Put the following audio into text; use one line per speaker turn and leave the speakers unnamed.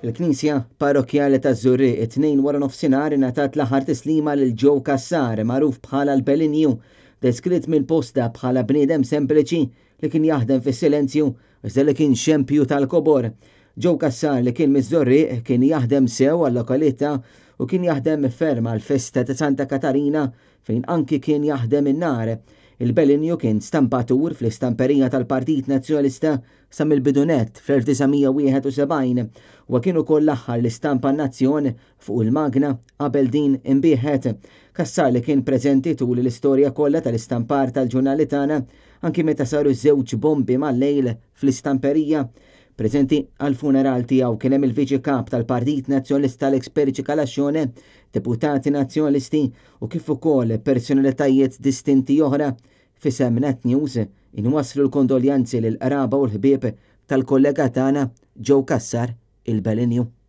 Il-Knisja Parrokjali ta' Żurri it-tnejn wara nofsinhar ingħatat l-aħħar tislima lil Joe Cassar, magħruf bħala l-Belinju, deskritt mill-posta bħala bniedem sempliċi li kien jaħdem fis-silenzju iżda li kien xempju tal-kobor. Joe Cassar li kien miż-Żurri kien jaħdem sew għall-lokalità u kien jaħdem ferm għall-festa ta' Santa Katarina fejn anki kien jaħdem in-nar. Il-Belinju kien stampatur fl-istamperija tal-Partit Nazzjonalista sa mill-bidunet fl-1971 u kien ukoll l-aħħar l-istampa n-nazzjon fuq il-magna qabel din imbieħet. Cassar li kien preżenti tul l-istorja kollha tal-istampar tal-ġurnali tagħna anki meta saru żewġ bombi mal-lejl fl-istamperija. Preżenti għal-funeral tiegħu kien hemm il-Viċi Kap tal-Partit Nazzjonalista Alex Kalaxxone, deputati nazzjonalisti u kif ukoll personalitajiet distinti oħra. Fisem Net News inwasslu l-kondoljanzi lil qraba u l-ħbieb tal-kollega tagħna Joe Cassar il-Belinju.